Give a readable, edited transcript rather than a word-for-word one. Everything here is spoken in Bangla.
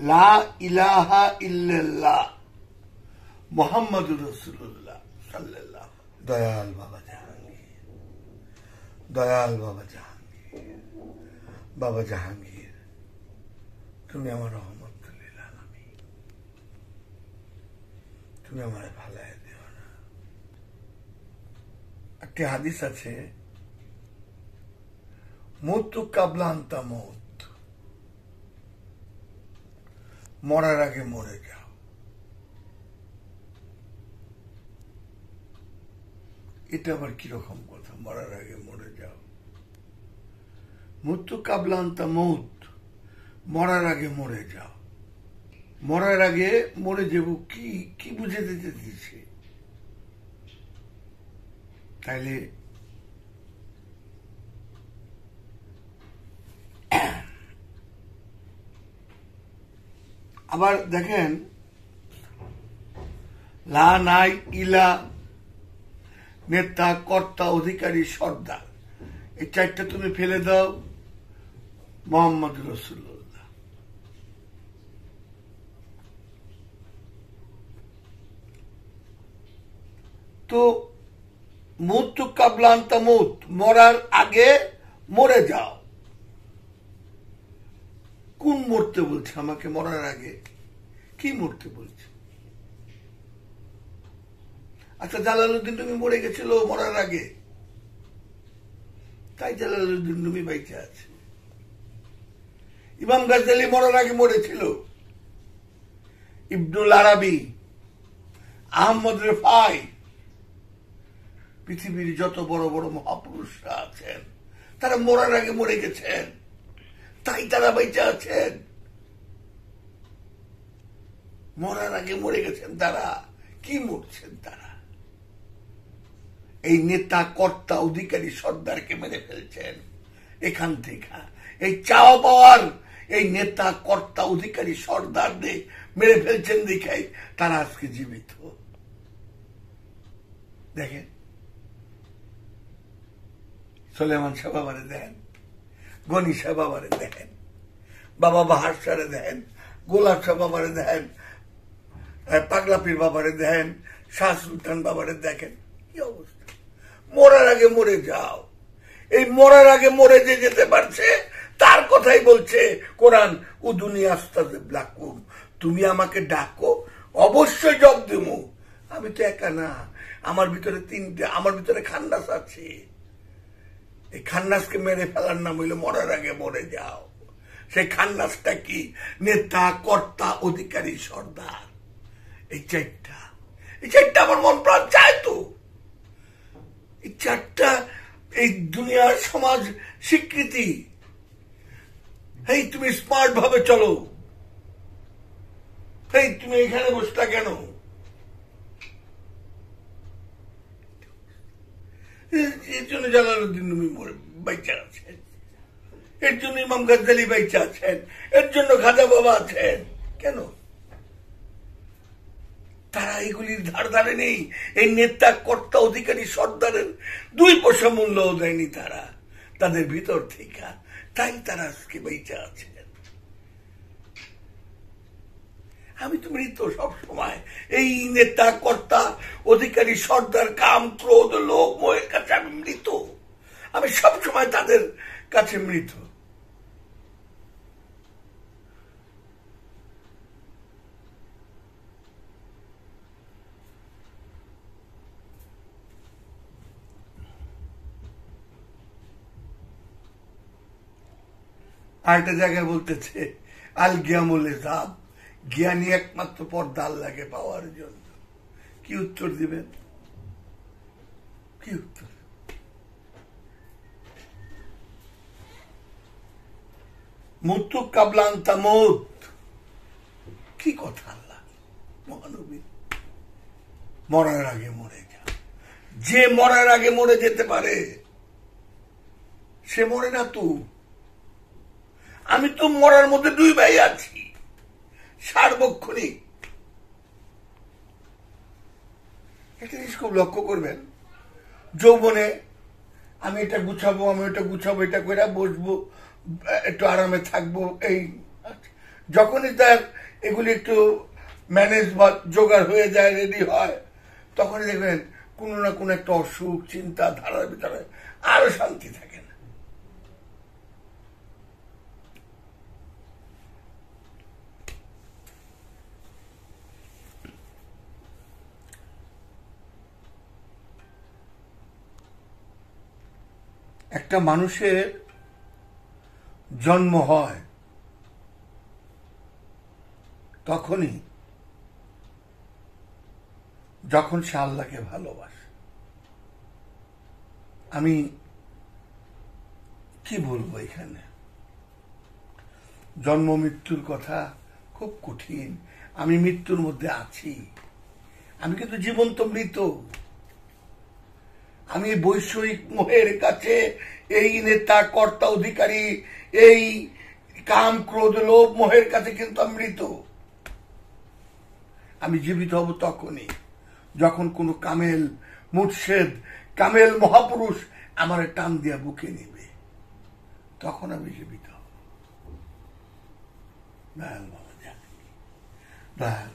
লা ইলাহা ইল্লাল্লাহ মুহাম্মাদুর রাসূলুল্লাহ সাল্লাল্লাহু। দয়াল বাবা জাহাঙ্গীর, দয়াল বাবা জাহাঙ্গীর, বাবা জাহাঙ্গীর তুমি আমার রহমতুল্লিল আলামিন, তুমি আমার ভালাই দিও না। একটি হাদিস আছে, মুতু কাবলা আনতা মউত, মরার আগে মরে যাও। এটা আবার কিরকম কথা, মরার আগে মরে যাও? মুতু কাবলা আনতা মউত, মরার আগে মরে যাও। মরার আগে মরে যাব কি কি বুঝে দিতে দিচ্ছে? তাইলে আবার দেখেন, লা নাই ইলা, নেতা কর্তা অধিকারী সর্দার, এই চারটা তুমি ফেলে দাও, মোহাম্মদ রাসূলুল্লাহ। তো মুতু কাবলা আনতা মউত, মরার আগে মরে যাও। কোন মরতে বলছে আমাকে? মরার আগে কি মরতে বলছে? আচ্ছা, জালালউদ্দিন রুমি মরে গেছিল মরার আগে, তাই জালালউদ্দিন রুমি বেঁচে আছে। ইমাম গাজ্জালি মরার আগে মরেছিল। ইবনুল আরাবি, আহমদ রেফাই, পৃথিবীর যত বড় বড় মহাপুরুষরা আছেন তারা মরার আগে মরে গেছেন, তাই তারা বেঁচে আছেন। মরার আগে মরে গেছেন তারা। কি মরছেন তারা? এই নেতা কর্তা অধিকারী সর্দারকে মেরে ফেলছেন। এখান থেকে এই চাওয়া পাওয়ার এই নেতা কর্তা অধিকারী সর্দারদের মেরে ফেলছেন দেখাই তারা আজকে জীবিত। দেখেন, সুলেমান শাহ বাবারে দেখেন, গনি শাহ বাবারে দেখেন, বাবা বাহার শাহরে দেখেন, গোলাপ শাহ বাবারে দেখেন, পাগলা পীর বাবারে দেখেন, শাহ সুলতান বাবারে দেখেন। কি অবস্থা! মরার আগে মরে যাও। এই মরার আগে মরে যে যেতে পারছে তার কথাই বলছে কোরআন, উদুনি আস্তাজিব লাকুম, তুমি আমাকে ডাকো, অবশ্যই জব দেব। আমি তো একা না, আমার ভিতরে তিনটে, আমার ভিতরে খান্নাস আছে। এই খান্নাসকে মেরে ফেলার নাম হইল মরার আগে মরে যাও। সেই খান্নাসটা কি? নেতা কর্তা অধিকারী সর্দার। এই চারটা আমার মন প্রাণ চায় তো। এই চারটা এই দুনিয়ার সমাজ স্বীকৃতি। এই তুমি স্মার্ট ভাবে চলো, এই তুমি এখানে বসলা কেন? এর জন্য জালালউদ্দিন রুমি বাইচা আছেন, এর জন্য ইমাম গাজ্জালি বাইচা আছেন, এর জন্য খাজা বাবা আছেন। কেন? তারা এগুলির ধার ধারে নেই। এই নেতা কর্তা অধিকারী সর্দারের 2 পয়সা মূল্য দেয়নি তারা তাদের ভিতর থেকে, তাই তারা আজকে বেঁচে আছেন। আমি তো মৃত সব সময়। এই নেতা কর্তা অধিকারী সর্দার কাম ক্রোধ লোভ মোহের কাছে আমি মৃত। আমি সব সময় তাদের কাছে মৃত। আরেকটা জায়গায় বলতেছে, আল গিয়ামুল হিসাব, জ্ঞানী একমাত্র পর্দা আল্লাহকে পাওয়ার জন্য। কি উত্তর দিবেন? কি উত্তর? মুতু কাবলা আনতা মউত, কি কথা? আল্লাহ মহানবী মরার আগে মরে যা। যে মরার আগে মরে যেতে পারে সে মরে না তো। আমি তো মরার মধ্যে 2 ভাই আছি, সার্বক্ষণিক। একটা জিনিস খুব লক্ষ্য করবেন, যৌবনে আমি এটা গুছাবো, আমি এটা গুছাবো, এটা করে বসবো, একটু আরামে থাকবো। এই যখনই তার এগুলি একটু ম্যানেজ বা জোগাড় হয়ে যায়, রেডি হয়, তখনই দেখবেন কোনো না কোনো একটা অসুখ চিন্তা ধারার ভিতরে আরো শান্তি থাকে না। একটা মানুষের জন্ম হয় তখনই যখন সে আল্লাহকে ভালোবাসে। আমি কি বলবো এখানে, জন্ম মৃত্যুর কথা খুব কঠিন। আমি মৃত্যুর মধ্যে আছি, আমি কিন্তু জীবন্ত মৃত। আমি বৈষয়িক মোহের কাছে, এই নেতা কর্তা অধিকারী, এই কাম ক্রোধ লোভ মোহের কাছে কিন্তু আমি মৃত। আমি জীবিত হব তখনই যখন কোনো কামেল মুর্শেদ, কামেল মহাপুরুষ আমার টান দিয়া বুকে নিবে, তখন আমি জীবিত হব। দয়াল বাবা জানেন, দয়াল